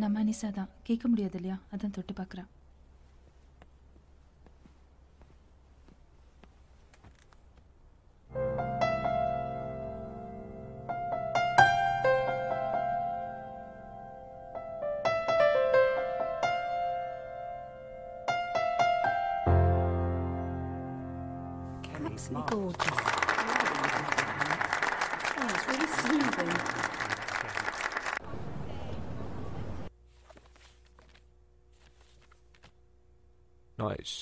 நம்ம அனிசா தான். கேட்க முடியாது இல்லையா, அதான் தொட்டு பார்க்குறா. Gorgeous. Oh, it's really soothing. Nice.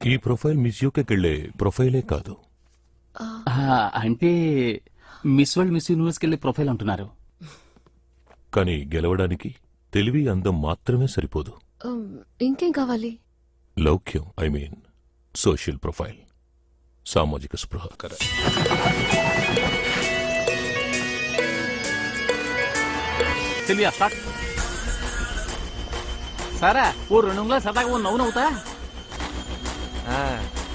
ఈ ప్రొఫైల్ మిస్ యూకేకెళ్లే ప్రొఫైలే కాదు. అంటే మిస్ వరల్డ్ మిస్ యూనివర్స్కి వెళ్ళే ప్రొఫైల్ అంటున్నారు. కానీ గెలవడానికి తెలివి అందం మాత్రమే సరిపోదు. ఇంకేం కావాలి? లౌక్యం, ఐ మీన్ సోషల్ ప్రొఫైల్, సామాజిక స్పృహ. తెలియా స్టార్ట్. సారా ఓ 2 ఉంగళాలు సరదాగా ఓ నవ్వు నవ్వుతా.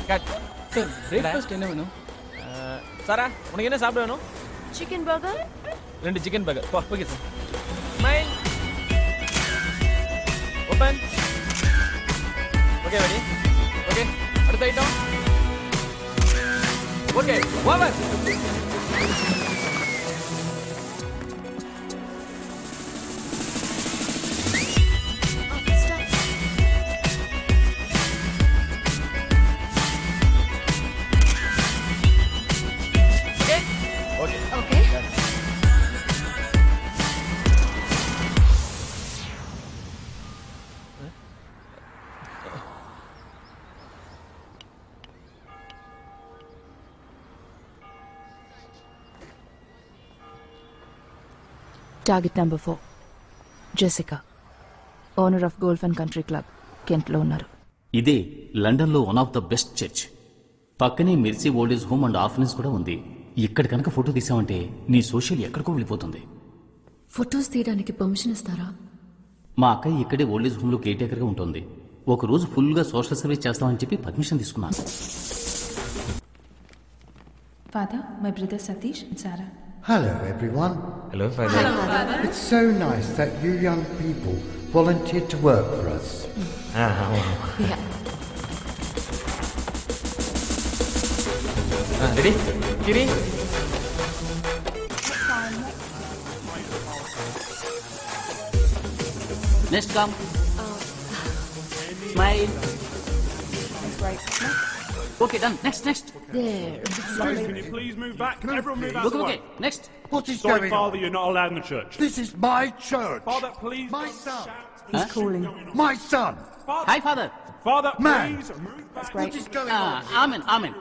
கட் சார் பிரேக்ஃபாஸ்ட் என்ன வேணும்? சாரா உனக்கு என்ன சாப்பிட வேணும்? Chicken burger, 2 chicken burger. Okay sir. Smile. Open. Okay ready. Okay அடுத்த item. Okay over. Target number 4 Jessica, owner of golf and country club, కెంట్లో ఉన్నారు. ఇదే లండన్లో one of the best church. పక్కనే mercy old age home and orphanage కూడా ఉంది. ఇక్కడ కనుక ఫోటో తీసామంటే నీ సోషల్ ఎక్కడికో వెళ్ళిపోతుంది. ఫొటోస్ తీయడానికి పర్మిషన్ ఇస్తారా? మా అక్కయ్య ఇక్కడే ఓల్డేజ్ హోమ్లో కేర్టేకర్గా ఉంటుంది. ఒకరోజు ఫుల్గా సోషల్ సర్వీస్ చేస్తామని చెప్పి పర్మిషన్ తీసుకున్నాను. Father, my brother Satish and Sara. Hello everyone. Hello Father. Hello, Father. It's so nice that you young people volunteered to work for us. Yeah. Ready? Kiri. Next come. Smile. Okay, done. Next. There. Guys, can you please move back? Can everyone move out of the Okay. way? Next. What is Sorry, going Father, on? you're not allowed in the church. This is my church. Father, please. My don't son. shout. He's calling. My son. Father, Hi, Father. Father, Man. please move back. What is going on? Amen.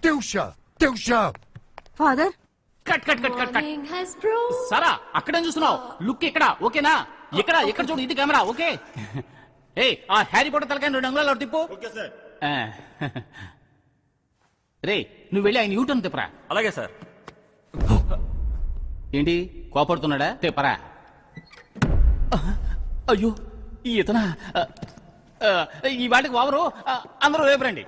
Dilsha. Father, cut. morning has broken. సారా అక్కడేం చూస్తున్నావు? Look ఇక్కడ, ఓకేనా? ఇక్కడ చూడు, ఇది camera, okay? ఏ ఆ Harry Potter తలకాయ 2 అంగుళాలు తిప్పు. రే నువ్వు వెళ్ళి ఆయన యూటర్న్ తిప్పరా. అలాగే సార్. ఏంటి కోపడుతున్నాడా? తిప్పరా. అయ్యో ఇతనా? ఈ వాటికి వావరు అందరూ రేపరండి.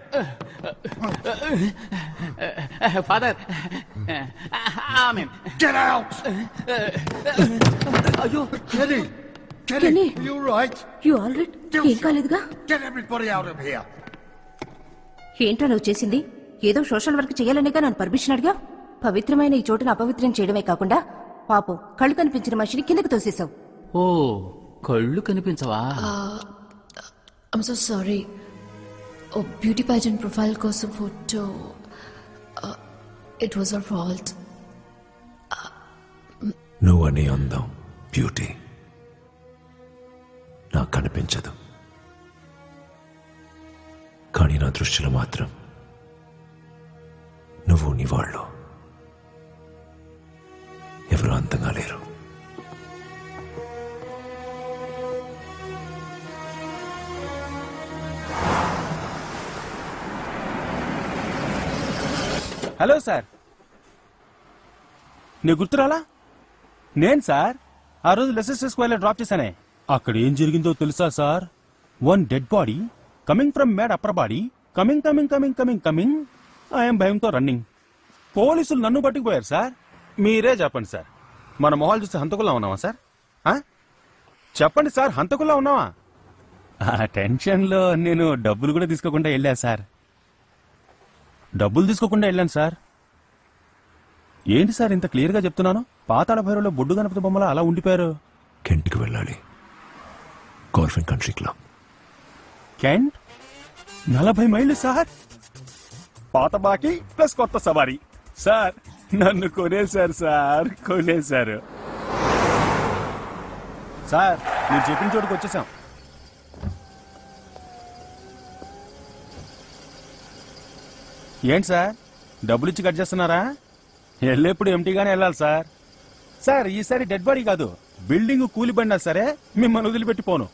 Father amen. Get out. అయ్యో Kenny. Kenny. Are you right? You all right? ఏం కాలేదుగా? Get everybody out of here. ఏంటో నువ్వు చేసింది? ఏదో సోషల్ వర్క్ చేయాలనేగా నన్ను పర్మిషన్ అడిగా. పవిత్రమైన ఈ చోటును అపవిత్రం చేయడమే కాకుండా పాపం కళ్ళు కనిపించిన మనిషిని కిందకి తోసేశావు. ఓ కళ్ళు కనిపించవా? I'm so sorry. Oh, beauty pageant profile కోసం photo. It was our fault. నువ్వని అందం, బ్యూటీ నాకు కనిపించదు. కానీ నా దృష్టిలో మాత్రం నువ్వు నీ వాళ్ళు ఎవరు అంతంగా లేరు. హలో సార్, నీ గుర్తురాలా? నేను సార్ ఆ రోజు లెసెస్టర్ స్క్వేర్లో డ్రాప్ చేశానే. అక్కడ ఏం జరిగిందో తెలుసా sir? 1 dead body coming from mad upper body, coming. I'm భయంతో రన్నింగ్. పోలీసులు నన్ను పట్టుకుపోయారు సార్. మీరే చెప్పండి సార్, మన మొహాలు చూస్తే హంతకుల్లా ఉన్నావా సార్? చెప్పండి సార్, హంతకుల్లా ఉన్నావా? ఆ టెన్షన్లో నేను డబ్బులు కూడా తీసుకోకుండా వెళ్ళా సార్. డబ్బులు తీసుకోకుండా వెళ్ళాను సార్. ఏంటి సార్ ఇంత క్లియర్గా చెప్తున్నాను? పాతాళ భైరవలో బొడ్డు గణపతి బొమ్మలా అలా ఉండిపోయారు. కెంట్కి వెళ్ళాలి, golf and country club. Kent 40 మైళ్ళు సార్. పాత బాకీ ప్లస్ కొత్త సవారీ సార్. నన్ను కొనేశారు సార్, కొనేశారు సార్. మీరు చెప్పిన చోటుకు వచ్చేసాం. ఏంటి సార్, డబ్బులు ఇచ్చి కట్ చేస్తున్నారా? వెళ్ళేప్పుడు ఎంటీగానే వెళ్ళాలి సార్. సార్ ఈసారి డెడ్ బాడీ కాదు, బిల్డింగ్ కూలిపడినా సరే మిమ్మల్ని వదిలిపెట్టిపోను.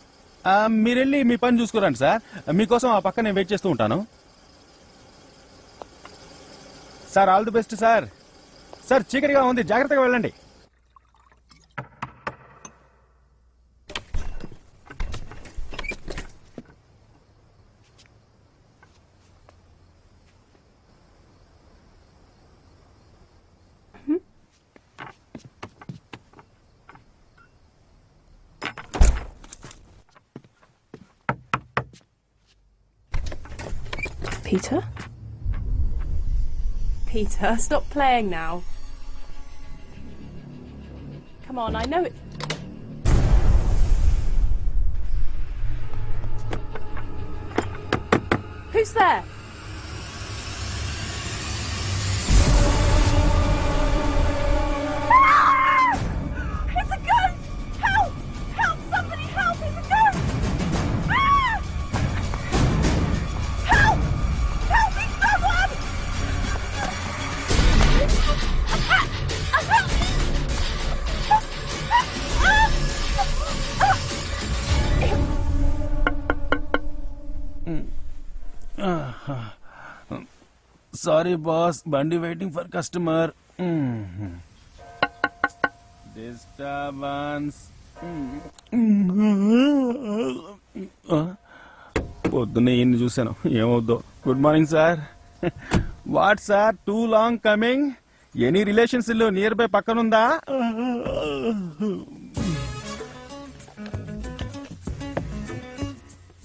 మీరెళ్ళి మీ పని చూసుకురండి సార్. మీకోసం ఆ పక్క నేను వెయిట్ చేస్తూ ఉంటాను sir. All the best sir. Sir చీకటిగా ఉంది, జాగ్రత్తగా వెళ్ళండి. Peter? Peter, stop playing now. Come on, I know it. Who's there? It's a ghost! Help! Help! Somebody help! It's a ghost! Help! Help me, someone! Help me! Sorry boss, బండి waiting for customer. Disturbance. పొద్దున్నే ఈయన్ని చూశాను, ఏమవుద్దో. Good morning sir. What sir, too long coming? Any relations ఇల్లు nearby పక్కనుందా?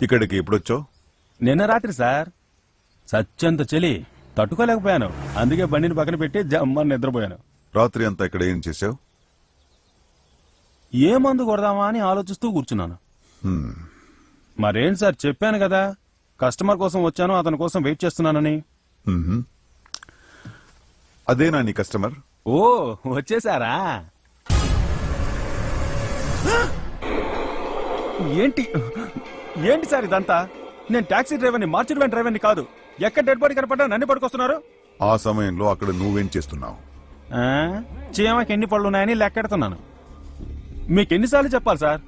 ఇక్కడికి ఎప్పుడొచ్చావు? నిన్న రాత్రి సార్. సత్యంత చలి తట్టుకోలేకపోయాను, అందుకే బండిని పక్కన పెట్టి జమ్మని నిద్రపోయాను. రాత్రి అంతా ఇక్కడ ఏం చేసావు? ఏ మందు కొడదామా అని ఆలోచిస్తూ కూర్చున్నాను. మరేం సార్, చెప్పాను కదా కస్టమర్ కోసం వచ్చాను, అతని కోసం వెయిట్ చేస్తున్నానని. అదేనా నీ కస్టమర్? ఓ వచ్చేసారా? ఏంటి ఏంటి సార్ ఇదంతా? నేను టాక్సీ డ్రైవర్ని, మార్కెట్ వ్యాన్ డ్రైవర్ని కాదు. ఎక్కడ డెడ్ బాడీ కనపడ్డా నన్ను పట్టుకొస్తున్నారు. ఆ సమయంలో అక్కడ నువ్వేం చేస్తున్నావు? చీమకి ఎన్ని పళ్ళు ఉన్నాయని లెక్కెడుతున్నాను. మీకు ఎన్నిసార్లు చెప్పాలి సార్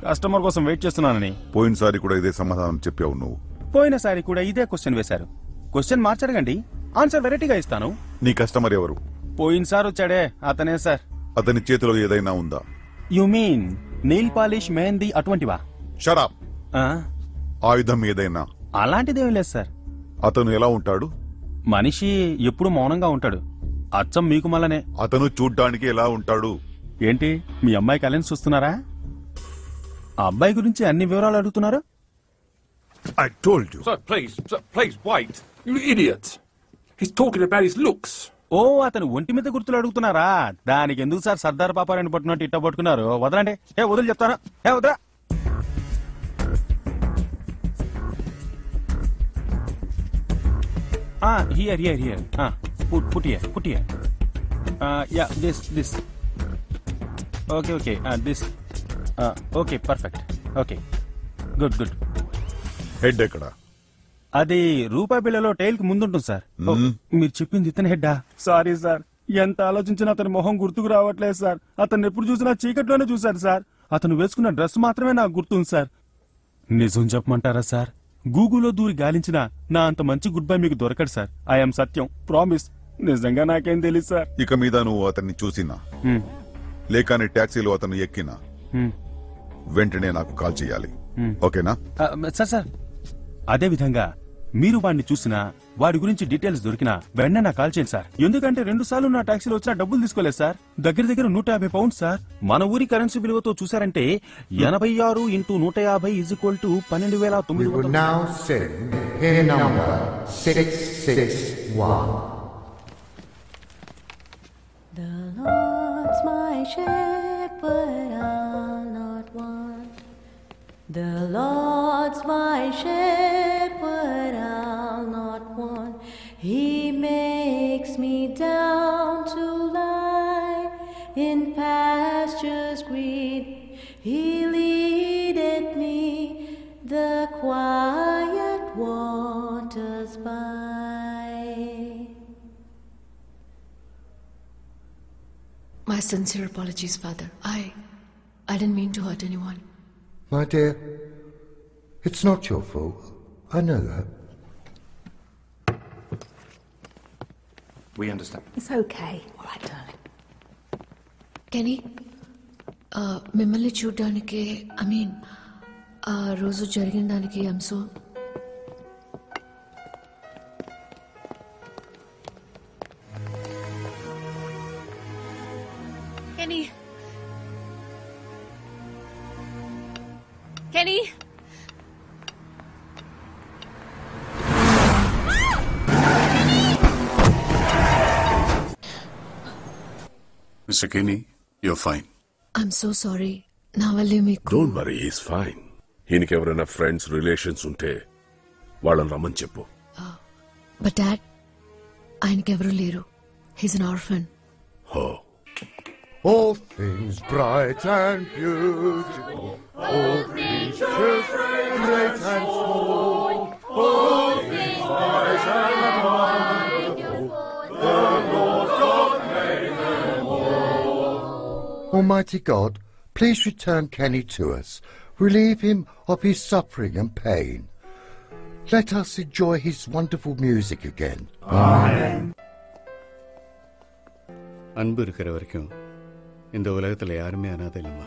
కస్టమర్ కోసం వెయిట్ చేస్తున్నానని? పోయినసారి కూడా ఇదే సమాధానం చెప్పావు నువ్వు. పోయినసారి కూడా ఇదే క్వశ్చన్ వేశారు. క్వశ్చన్ మార్చడగండి, ఆన్సర్ వెరైటీగా ఇస్తాను. నీ కస్టమర్ ఎవరు? పోయినసారి వచ్చాడే అతనే సార్. అతని చేతిలో ఏదైనా ఉందా? You mean nail polish, mehndi అటువంటివా? Shut up. ఆయుధం ఏదైనా? అలాంటిదేం లేదు సార్. అతను ఎలా ఉంటాడు? మనిషి ఎప్పుడు మౌనంగా ఉంటాడు, అచ్చం మీకు మళ్ళనే. అతను చూడ్డానికి ఎలా ఉంటాడు? ఏంటి మీ అమ్మాయి కళ్యాణ్ చూస్తున్నారా? ఆ అబ్బాయి గురించి అన్ని వివరాలు అడుగుతున్నారు. I told you. Sir, please, wait. You idiot. He's talking about his looks. ఓ అతను ఒంటి మీద గుర్తులు అడుగుతున్నారా? దానికి ఎందుకు సార్ సర్దార్ పాపారాయణ పట్టుకున్నట్టు ఇట్ట పట్టుకున్నారు? వదలండి. వదిలి చెప్తాను. వదరా. Here. Put here. Yeah, this. Okay. This. Okay, perfect. Okay. Good. Head ఎక్కడ? అది రూపాయి బిళ్ళలో టైల్ కి ముందుంటుంది సార్. మీరు చెప్పింది ఇతని హెడ్డా? సారీ సార్, ఎంత ఆలోచించినా అతని మొహం గుర్తుకు రావట్లేదు సార్. అతను ఎప్పుడు చూసినా చీకట్లోనే చూశారు సార్. అతను వేసుకున్న డ్రెస్ మాత్రమే నాకు గుర్తుంది సార్. నిజం చెప్పమంటారా సార్? గూగుల్లో దూరి గాలించినా నా అంత మంచి గుడ్ బై మీకు దొరకడు సార్. I'm Satyam, promise. నిజంగా నాకేం తెలియదు సార్. ఇక మీద నువ్వు అతన్ని చూసినా లేక నీ టాక్సీలో అతను ఎక్కినా వెంటనే నాకు కాల్ చేయాలి, ఓకేనా? సార్ అదే విధంగా మీరు వాడిని చూసినా వాడి గురించి డీటెయిల్స్ దొరికినా వెంటనే నాకు కాల్ చేయండి సార్. ఎందుకంటే 2 సార్లు నా టాక్సీలో వచ్చినా డబ్బులు తీసుకోలేదు సార్. దగ్గర 150 పౌండ్స్ సార్. మన ఊరి కరెన్సీ విలువతో చూసారంటే 86 × 150 = 12,900. We will now sing here number 661. The Lord's my shepherd, I'll not want. The Lord's my shepherd, I'll not want. He makes me down to lie in pastures green. He leadeth me the quiet waters by. My sincere apologies, Father. I didn't mean to hurt anyone. My dear, it's not your fault. I know that. We understand. It's okay. All right, darling. కెనీ మిమ్మల్ని చూడడానికి ఆ రోజు జరిగిన దానికి I'm so Kenny! Mr. Kenny, you're fine. I'm so sorry. నా వల్లే మీకు. Don't worry, he's fine. ఈయనకి ఎవరైనా ఫ్రెండ్స్ రిలేషన్స్ ఉంటే వాళ్ళని రమ్మని చెప్పు. బట్ డాడ్, ఆయనకెవరూ లేరు. He's an orphan. All things bright and beautiful, all creatures great and small, all things wise and wonderful, the Lord God made them all. Almighty God, please return Kenny to us. Relieve him of his suffering and pain. Let us enjoy his wonderful music again. Amen. அன்பு இருக்கிற வரைக்கும் இந்த உலகத்துல யாருமே அனாதை இல்லைம்மா.